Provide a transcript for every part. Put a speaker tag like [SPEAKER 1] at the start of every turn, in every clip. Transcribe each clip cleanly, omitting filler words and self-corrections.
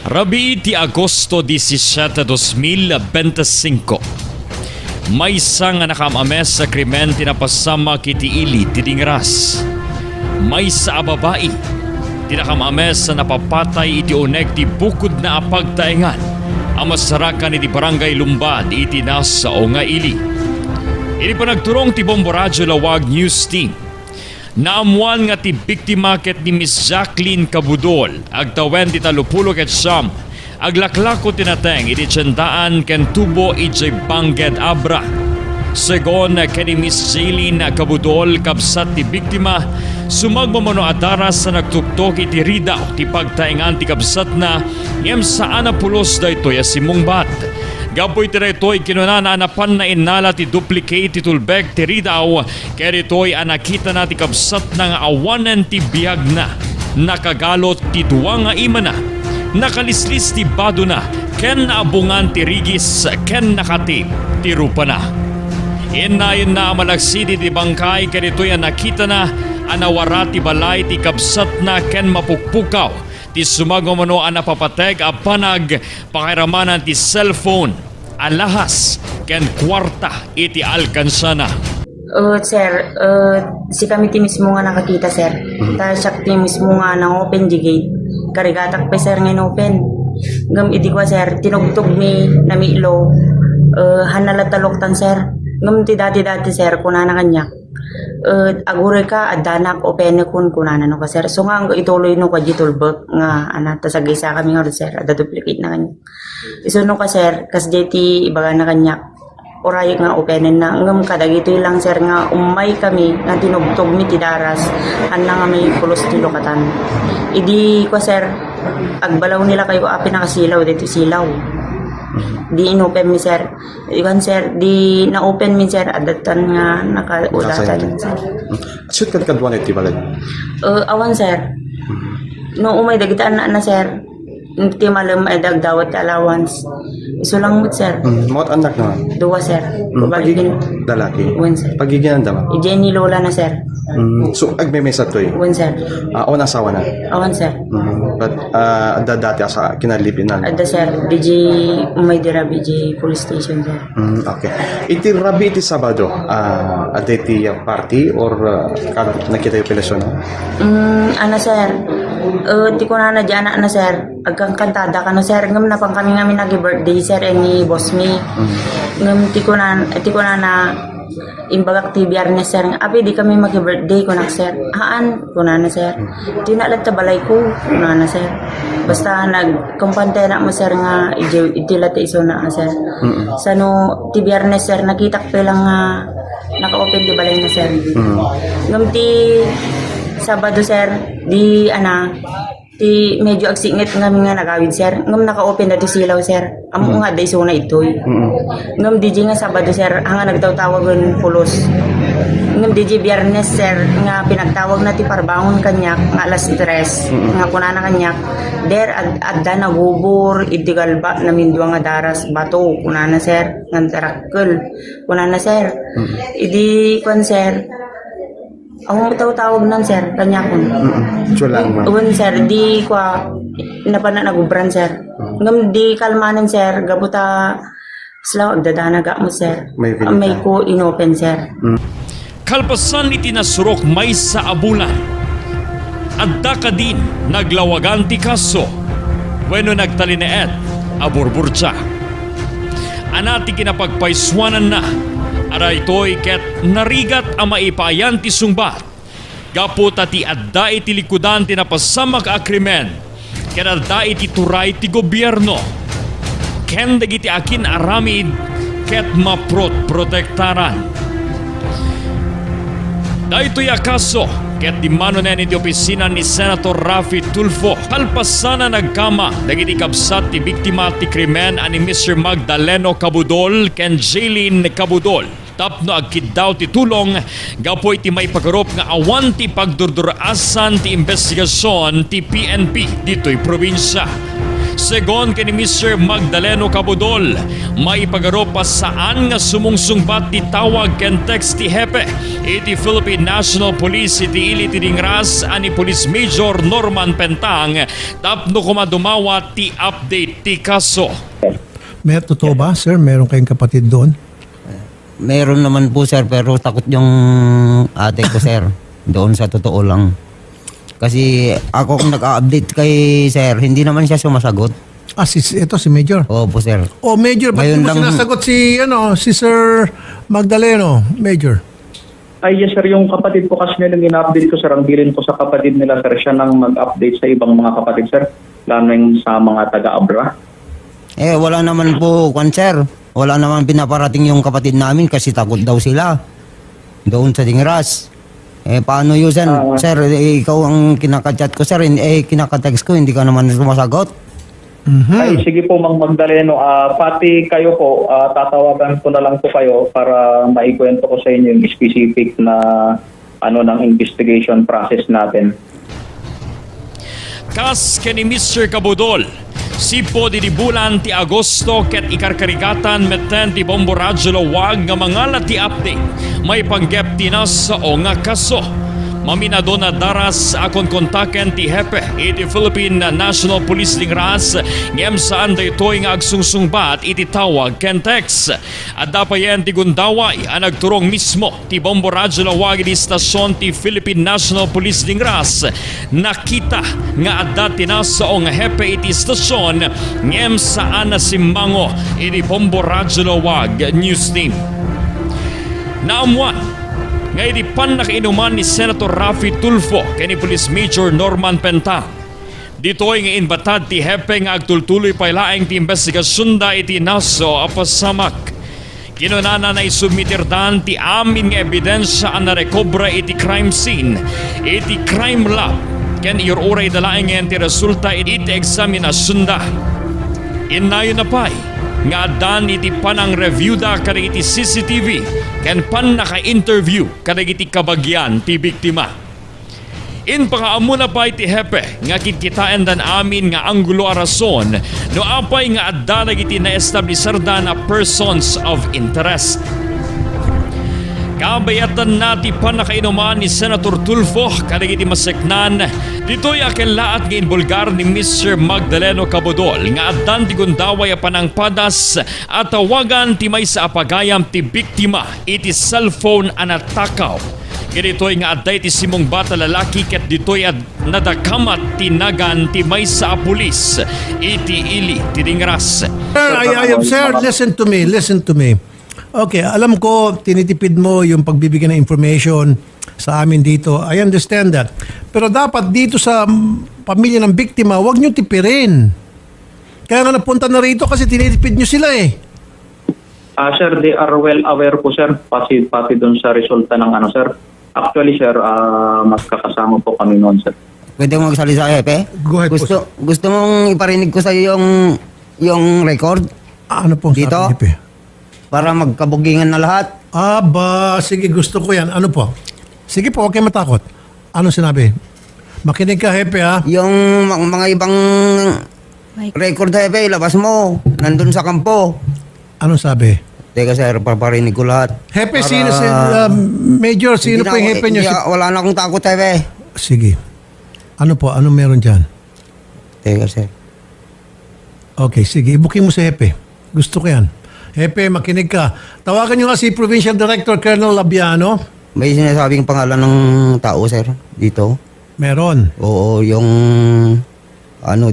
[SPEAKER 1] Rabi ti Agosto 17, 2025. Maysa nga nakamames sa krimen tinapasama kiti ili ti Dingras. Maysa a babai tinakamames sa napapatay iti uneg ti bukod na apagtaengan ang masarakan iti barangay Lumbad iti nasa o nga ili. Ini panagturong ti Bombo Lawag News Team. Naamuan nga ti biktima ket ni Miss Jacqueline Cabudol agtawen ti 30 ket siyam aglaklako tinateng iti tiyandaan ken tubo iti bangged abra. Segon ken ni Miss Jacqueline Cabudol kabsat ti biktima sumagmamano adaras sa nagtuktok iti ridaw ti pagtaengan ti kabsat na ngem saan na pulos daytoy asimong bat. Gapoy tiretoy kinunana anapan na inala ti duplicate ti tulbek ti ridaw kaya ritoy anakita na ti kabsat na nga awanan ti biyag na nakagalot ti duwa nga ima na nakalislis ti bado na ken naabungan ti rigis ken nakatip ti rupa na. Inayon na amalagsidi ti bangkay kaya ritoy anakita na anawara ti balay ti kabsat na ken mapukpukaw ti sumagmamano anapapateg a panag pakiramanan ti cellphone alahas ken kwarta iti alkansana.
[SPEAKER 2] Sir, si kami ti mismo nga nakakita, sir. Siya ti mismo nga nang open di gate. Karigatak pa, sir, ngayon open. Ngam idi ko, sir, tinugtog mi namilo. Hanalataloktan, sir. Ngam ti dati, sir, kunana kanyak. Agure ka, adanak, open kun kunana no ka, sir. So nga, ituloy no ka jitulbek nga, anata sa gisa kami nga, sir. Ada duplicate na kanyak. Iso no ka, sir, kas jeti ibaga na kanyak. Oray nga openin na ngam kadagito lang sir nga umay kami nga tinugtog mi ti daras anna nga may pulos ti lokatan. Idi ko sir agbalaw nila kayo api nakasilaw dito silaw. Di inopen mi sir. Iwan sir di na open mi sir adatan nga nakaulatan sir.
[SPEAKER 3] Shoot kad kadwan iti balay.
[SPEAKER 2] Awan sir. No umay dagitan na sir. Ti malam ay dagdawat allowance. Iso lang mo, sir.
[SPEAKER 3] Mga anak na?
[SPEAKER 2] Dua, sir.
[SPEAKER 3] Pagiging lalaki?
[SPEAKER 2] One, sir.
[SPEAKER 3] Pagiging anda mo?
[SPEAKER 2] Jenny Lola na, sir.
[SPEAKER 3] So, agmemesa to eh?
[SPEAKER 2] One, sir.
[SPEAKER 3] O nasawa na?
[SPEAKER 2] Awan, sir.
[SPEAKER 3] But, dati asa kinalipin na?
[SPEAKER 2] Ada, sir. BG, umay dira, BG police station, sir.
[SPEAKER 3] Okay. Iti rabi iti Sabado, ada iti party or nakita yung pelasyon?
[SPEAKER 2] Ano, sir. Ti ko na dyan na, sir. Agkang kantada ka na, sir. Ngam na pang kami nga nag-birthday, sir, ni boss mi. Ngam ti ko na imbagak ti biyernes, sir. Api di kami mag-birthday ko na, sir. Haan ko na, sir. Tinalat ta balay ko na, sir. Basta nagkumpante na mo, sir, nga itilat iso na, sir. Sano ti biyernes, sir, nakitak pa lang nga naka-open ti balay na, sir. Ngam ti Sabado, sir, di ti medyo agsingit ngam nga nagawid, sir. Ngam naka-open na ti silaw, sir. Amo nga day suna itoy. Ngam DJ nga Sabado, sir, nga nagtawtawagan pulos. Ngam DJ Biyernes, sir, nga pinagtawag na ti parbangon kanyak nga alas 3 nga kunana kanyak. Der adda nagubor itigalba na mindwa nga daras bato kunana, sir, nga tarakkel kunana, sir. Idi kon, sir. Ang matawag nan, sir, kanya ko.
[SPEAKER 3] Chulang mo.
[SPEAKER 2] Uwan, sir, di kwa napana nagubran, sir. Ngam di kalmanan, sir, gabuta sila agdadanaga mo, sir. May ko inopen, sir.
[SPEAKER 1] Kalpasan iti nasurok maysa abulan. Adda ka din naglawagan ti kaso. Wenno nagtalineet aburburcha. Anati kinapagpaiswanan na. Aray to'y ket narigat ang maipayan ti sungbat. Gaputa ti adda iti likudan ti napasamag a krimen. Ket adda iti turay ti gobyerno. Ken dagiti akin aramid ket maprotektaran. Daytoy akaso ket di manonen iti opisina ni Senator Rafi Tulfo. Kalpasana nagkama dagiti kabsat ti biktima ti krimen ani Mr. Magdaleno Cabudol ken Jaylin Cabudol. Tapno agkid daw ti tulong gapoy ti may pagkarop nga awan ti pagdurdurasan ti investigasyon ti PNP dito'y probinsya. Segon kini Mr. Magdaleno Cabudol, may pagaro pa saan nga sumungsungbat ti tawag ken text ti hepe. Iti Philippine National Police iti ili ti Dingras ani Police Major Norman Pentang tapno kumadumawa ti update ti kaso.
[SPEAKER 4] Totoo ba, sir? Meron kayong kapatid doon?
[SPEAKER 5] Meron naman po sir, pero takot yung ate ko sir. Doon sa totoo lang. Kasi ako kung nag-update kay sir, hindi naman siya sumasagot.
[SPEAKER 4] Ito si Major.
[SPEAKER 5] Opo sir.
[SPEAKER 4] Oh, Major, ba't
[SPEAKER 5] Ngayon
[SPEAKER 4] mo
[SPEAKER 5] lang-
[SPEAKER 4] sinasagot si Sir Magdaleno, Major?
[SPEAKER 6] Ay, yes sir, yung kapatid ko kasi nila in-update ko sir, ang bilin ko sa kapatid nila sir, siya nang mag-update sa ibang mga kapatid sir, lalo yung sa mga taga-Abra.
[SPEAKER 5] Wala naman po, sir. Wala naman pinaparating yung kapatid namin kasi takot daw sila. Doon sa Dingras. Paano yun, sir? Sir, ikaw ang kinaka-chat ko, sir. Kinaka-text ko, hindi ka naman sumasagot.
[SPEAKER 6] Ay, sige po Mang Magdaleno, pati kayo po, tatawagan ko na lang po kayo para maikwento ko sa inyo yung specific na ng investigation process natin.
[SPEAKER 1] Kas kani Mr. Cabudol, sipo di bulan ti Agosto ket ikarkarigatan meten ti Bombo Radyo wag nga mga ti update. May panggep tinas o nga kaso. Maminado na daras akon kontaken ti hepe iti Philippine National Police Dingras ngem saan daytoy nga agsungsungbat iti tawag ken text. At dapayen ti gundaway ang nagturong mismo ti Bombo Radyo wag iti stasyon ti Philippine National Police Dingras. Nakita nga adda tinasa o nga hepe iti stasyon ngem saan na simmango iti Bombo Radyo wag news team. Naamuan nga iti pannakainuman ni Senator Raffy Tulfo kay ni Police Major Norman Pentang. Dito'y nga inbatad ti hepe nga agtultuloy pailaeng ti investigasyon da iti naso apasamak. Kinunana na isumitirdan ti amin nga ebidensya ang narekobra iti crime scene, iti crime lab, ken iuray dalaeng nga ti resulta iti eksaminasyon da. Inayon na pa'y nga dan iti panang review da kada iti CCTV ken pan naka-interview kada iti kabagyan ti biktima. In pangaamuna pa iti hepe nga kitkitaan dan amin nga anggulo a rason no apay nga adda iti na-establisar da na persons of interest. Kabayatan nati panakainuman ni Senator Tulfo kadagiti maseknan dito'y akelaat nga inbulgar ni Mr. Magdaleno Cabudol nga addan ti gundaway a panangpadas at tawagan ti maysa apagayam ti biktima iti cellphone anatakaw. Dito'y nga adday ti simong bata lalaki ket dito'y nadakamat tinagan ti maysa a pulis iti ili ti Dingras.
[SPEAKER 4] Sir, listen to me. Okay, alam ko, tinitipid mo yung pagbibigay ng information sa amin dito. I understand that. Pero dapat dito sa pamilya ng biktima, huwag nyo tipirin. Kaya nga napunta na rito kasi tinitipid nyo sila eh.
[SPEAKER 6] Sir, they are well aware po sir, pati doon sa resulta ng sir. Actually sir, mas kakasama po kami noon sir.
[SPEAKER 5] Pwede mo magsalita, hepe?
[SPEAKER 4] Go ahead,
[SPEAKER 5] Gusto mong iparinig ko sa iyo yung record?
[SPEAKER 4] Ano pong
[SPEAKER 5] Dito?
[SPEAKER 4] sabi, Hepe?
[SPEAKER 5] Para magkabugingan na lahat.
[SPEAKER 4] Sige, gusto ko yan. Ano po? Sige po, huwag kayo matakot. Ano sinabi? Makinig ka, Hepe, ha?
[SPEAKER 5] Yung mga ibang record, hepe, labas mo. Nandun sa kampo.
[SPEAKER 4] Ano sabi?
[SPEAKER 5] Teka sir, paparinig ko lahat.
[SPEAKER 4] Hepe,
[SPEAKER 5] Para-
[SPEAKER 4] Major, sino po yung Hepe nyo?
[SPEAKER 5] Wala na akong takot, hepe.
[SPEAKER 4] Sige. Ano po? Ano meron dyan?
[SPEAKER 5] Teka sir.
[SPEAKER 4] Okay, sige. Ibukin mo si Hepe. Gusto ko yan. Hepe, makinig ka. Tawagan nyo nga si Provincial Director Colonel Labiano.
[SPEAKER 5] May sinasabing pangalan ng tao, sir, dito.
[SPEAKER 4] Meron.
[SPEAKER 5] Oo, yung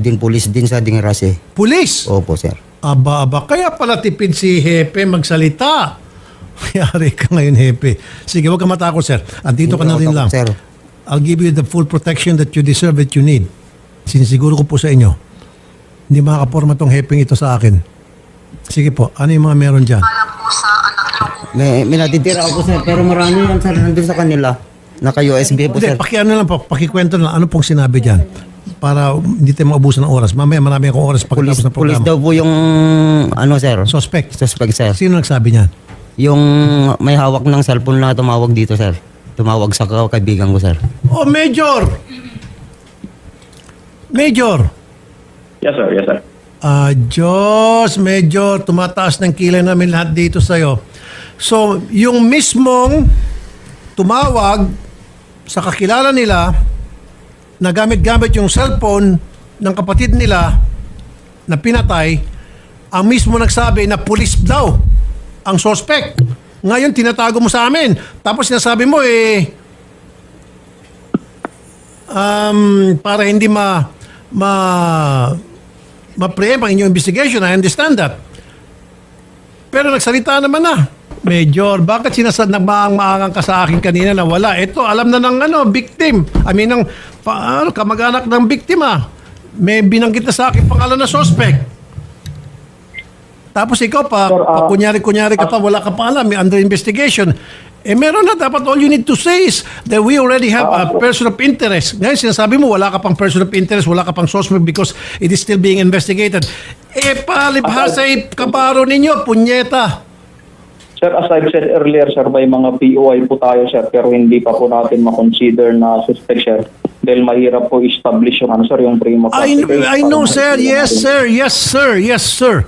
[SPEAKER 5] din, pulis din sa Dingras eh.
[SPEAKER 4] Pulis!
[SPEAKER 5] Opo, sir.
[SPEAKER 4] Aba. Kaya pala tipid si Hepe magsalita. Yari ka ngayon, Hepe. Sige, huwag ka matakot, sir. Andito ka na rin lang.
[SPEAKER 5] Sir.
[SPEAKER 4] I'll give you the full protection that you deserve, that you need. Sinisiguro ko po sa inyo. Hindi makakaporma tong Hepeng ito sa akin. Sige po, ano yung mga meron dyan?
[SPEAKER 5] May natitira ako, sir, pero marami yan, sir, nandun sa kanila. Naka-USB po, sir.
[SPEAKER 4] Pakikwento na lang. Ano pong sinabi dyan? Para hindi tayo maubusan ng oras. Mamaya marami akong oras pagkatapos ng
[SPEAKER 5] Pulis
[SPEAKER 4] programa.
[SPEAKER 5] daw po yung, sir.
[SPEAKER 4] Suspect.
[SPEAKER 5] Suspect, sir.
[SPEAKER 4] Sino nagsabi niyan?
[SPEAKER 5] Yung may hawak ng cellphone na tumawag dito, sir. Tumawag sa kaibigan ko, sir.
[SPEAKER 4] Oh, Major! Major!
[SPEAKER 6] Yes sir, yes sir.
[SPEAKER 4] Diyos, medyo tumataas ng kilay namin lahat dito sa'yo. So, yung mismong tumawag sa kakilala nila na gamit-gamit yung cellphone ng kapatid nila na pinatay, ang mismo nagsabi na pulis daw ang suspect. Ngayon, tinatago mo sa amin. Tapos sinasabi mo, para hindi ma-preempt ang inyong investigation. I understand that. Pero nagsalita naman na. Major, bakit nagmaang-maangang ka sa akin kanina na wala? Ito, alam na ng victim. I mean, ng kamag-anak ng biktima. May binanggit na sa akin pangalan na suspect. Tapos ikaw pa, kunyari-kunyari ka pa, wala ka pa alam, may under investigation. Meron na, dapat all you need to say is that we already have a person of interest. Ngayon, sinasabi mo, wala ka pang person of interest, wala ka pang suspect because it is still being investigated. Palibhasay kabaro ninyo, punyeta.
[SPEAKER 6] Sir, as I've said earlier, sir, may mga POI po tayo, sir, pero hindi pa po natin ma-consider na suspect, sir. Dahil mahirap po establish yung, sir, yung prima facie case.
[SPEAKER 4] I know, sir. Yes, sir. Yes, sir. Yes, sir.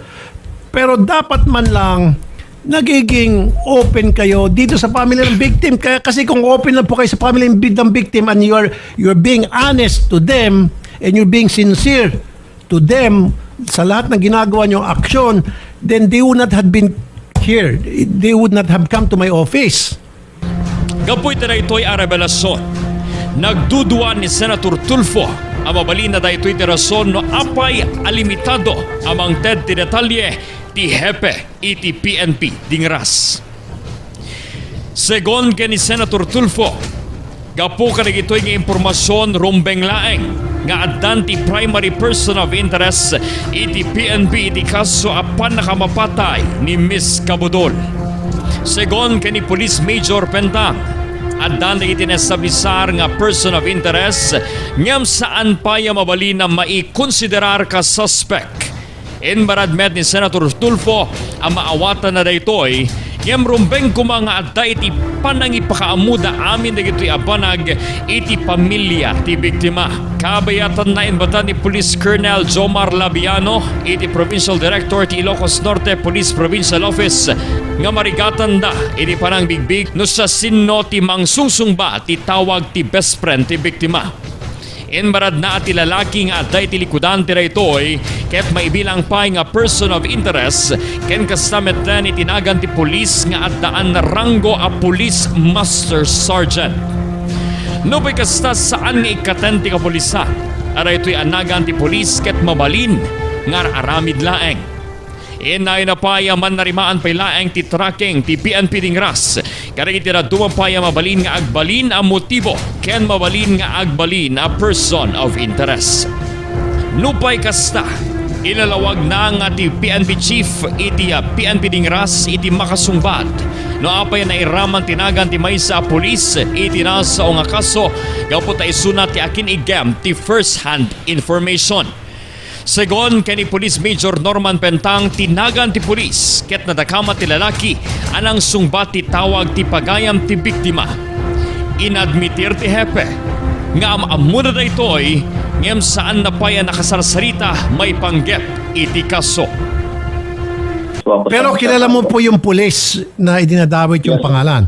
[SPEAKER 4] Pero dapat man lang nagiging open kayo dito sa family ng victim. Kasi kung open lang po kayo sa family ng victim and you're being honest to them and you're being sincere to them sa lahat ng ginagawa niyong aksyon, then they would not have been here. They would not have come to my office.
[SPEAKER 1] Gapoy na ito'y arabelasyon. Nagduduan ni Senator Tulfo ang mabalin na ito'y tirason no apay alimitado amang TED tinetalye ti Hepe iti PNP Dingras. Segon ni Senator Tulfo, gapo ka ito'y nga impormasyon rumbeng laeng nga addan ti primary person of interest iti PNP iti kaso a Pannakapapatay ni Miss Cabudol. Segon ni Police Major Pentang, addan na itinestablisar nga person of interest ngam saan pa ya mabali na maikonsiderar ka suspect. Inbaradmet ni Senator Tulfo ang maawatan na daytoy ngam rumbeng kumanga adda iti panangipakaamuda amin dagitoy abanag iti pamilya ti biktima. Kabayatan na inbatan ni Police Colonel Jomar Labiano iti Provincial Director ti Ilocos Norte Police Provincial Office nga marigatan da iti panang bigbig no sa sinno ti mangsungsungba ti tawag ti best friend ti biktima. Inbarad na at lalaki nga aday ti likudan ti raytoy ket maibilang pa nga person of interest ken kastamet na ni tinagan ti police nga addaan na rango a police master sergeant. No pa'y kasta saan nga ikatenti ka pulisan aray to'y anagan ti police ket mabalin nga aramid laeng. Inay na paya man narimaan pa'y laeng ti tracking ti PNP Dingras. Karang itiraduman paya mabalin nga agbalin ang motibo ken mabalin nga agbalin a person of interest. Nupay kasta, ilalawag na nga ti PNP Chief iti PNP Dingras iti makasungbat. No apay na iraman tinagan ti maysa police iti nasa o nga kaso gapo ta isuna ti akin igam ti first hand information. Segon kani Police Major Norman Pentang tinagan ti pulis ket nadakama ti lalaki anang sungbat ti tawag ti pagayam ti biktima. Inadmitir ti Hepe nga amuna daytoy ngem saan na paya nakasarsarita may panggep iti kaso.
[SPEAKER 4] Pero kilala mo po yung pulis na idinadawit yung pangalan?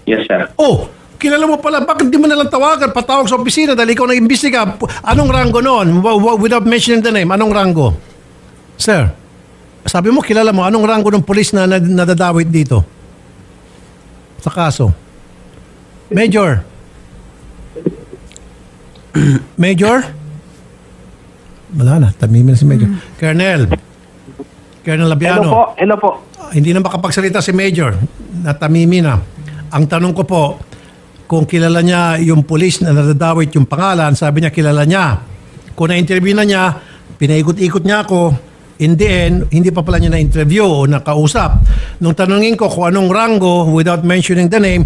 [SPEAKER 6] Yes, sir.
[SPEAKER 4] Oh, kilala mo pala. Bakit di mo nalang tawagan? Patawag sa opisina dahil ikaw nag-imbestiga. Anong rango noon? Without mentioning the name, anong rango? Sir, sabi mo, kilala mo, anong rango ng pulis na nadadawit dito? Sa kaso. Major. Major? Wala na, tamimin na si Major. Colonel Labiano.
[SPEAKER 7] Hello po.
[SPEAKER 4] Hindi na makapagsalita si Major. Natamimi na. Ang tanong ko po, kung kilala niya yung pulis na nadadawit yung pangalan, sabi niya kilala niya. Kung na-interview na niya, pinaikot-ikot niya ako, in the end, hindi pa pala niya na-interview o nakausap. Nung tanongin ko kung anong rango, without mentioning the name,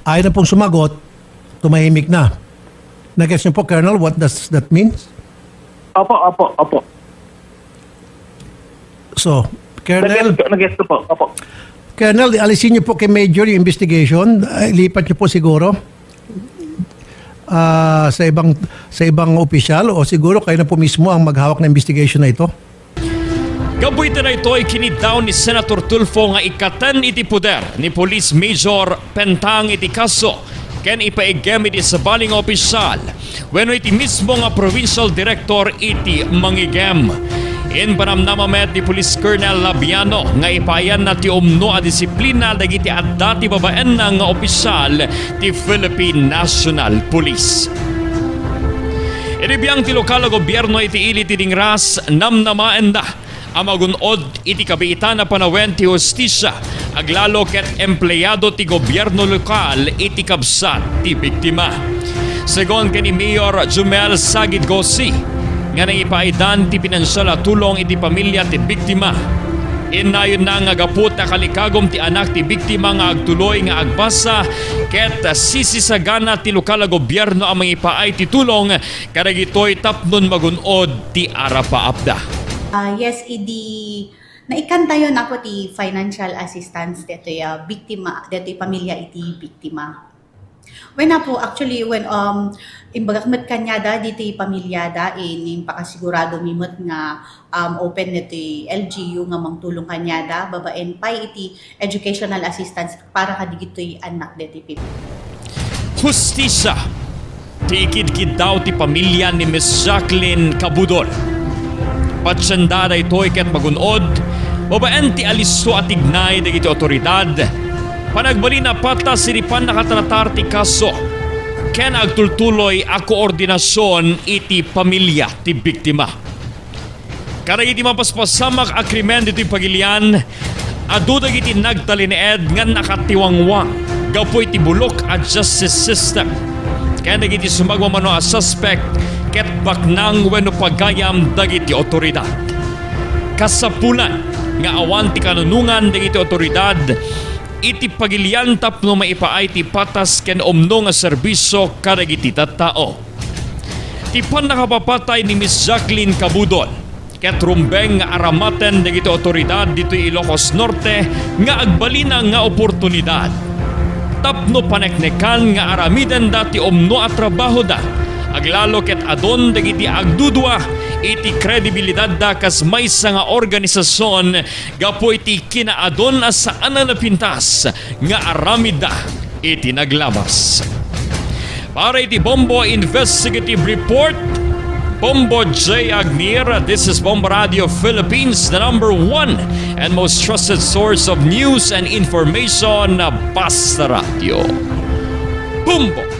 [SPEAKER 4] ayaw na pong sumagot, tumahimik na. Nag-guess niyo po, Colonel, what does that mean?
[SPEAKER 7] Opo.
[SPEAKER 4] So, Colonel,
[SPEAKER 7] Nag-guess ko po. Opo.
[SPEAKER 4] Colonel, alisin niyo po kay Major yung investigation. Lipat niyo po siguro sa ibang opisyal o siguro kayo na po mismo ang maghawak ng investigation na ito.
[SPEAKER 1] Gaboy na ito'y kinidaw ni Senator Tulfo nga ikatan iti puder ni Police Major Pentang iti kaso ken ipaigem iti sa baling opisyal wenno iti mismo nga provincial director iti mangigem. In panamnamamet ni Police Colonel Labiano nga ipayan na ti umno a disiplina dagiti adda ti babaen na nga opisyal ti Philippine National Police. Iribiyang ti lokal na gobyerno iti ili ti Dingras namnamaen da amagunod iti kabiitan na panawen ti hustisya aglalo ket empleyado ti gobyerno lokal iti kabsat ti biktima. Segon ken ni Mayor Jumel Sagid Gosi nga nangipaidan ti pinansyal a tulong iti pamilya ti biktima. Inayon na nga gaput na kalikagom ti anak ti biktima nga agtuloy nga agbasa ket sisisagana ti lokal na gobyerno ang mangipaay ti tulong karagitoy tapnon magunod ti arapaapda.
[SPEAKER 8] Yes, naikanta yun ako ti financial assistance dito biktima, dito pamilya iti biktima. When po actually when imbagakmet kanyada dito pamilyada in pakasigurado mimot nga open nito LGU nga mangtulong kanyada babaen pay iti educational assistance para kadigito anak dito.
[SPEAKER 1] Hustisya tikid-kid daw ti pamilya ni Miss Jacqueline Cabudol. Patsyandada ito'y ket magunod, babaen ti alisto at ignay dagiti otoridad. Panagbali na pata siripan nakatratar ti kaso. Ken agtultuloy a koordinasyon iti pamilya ti biktima. Karag iti mapaspasamak a krimen dito'y pagilian, adu dagiti nagtalineed nga nakatiwangwang. Gapoy ti bulok a justice system. Ken dagiti sumagmamano a suspect ket baknang wenno pagayam dagiti otoridad. Kasapulan nga awan ti kanunungan dagiti otoridad iti pagilian tapno maipaay ti patas ken umno nga serbisyo kadagiti tattao. Ti Pannakapapatay ni Miss Jacqueline Cabudol ket rumbeng nga aramaten dagiti otoridad dito Ilocos Norte nga agbalina nga oportunidad. Tapno paneknekan nga aramiden dati umno at trabaho da aglalo ket adon dagiti agdudwa iti kredibilidad da kas maysa nga organisasyon gapo iti kinaadon saan na napintas nga aramida iti naglabas. Para iti Bombo Investigative Report, Bombo J. Agnir, this is Bombo Radio Philippines, the #1 and most trusted source of news and information na basta radio. Bombo!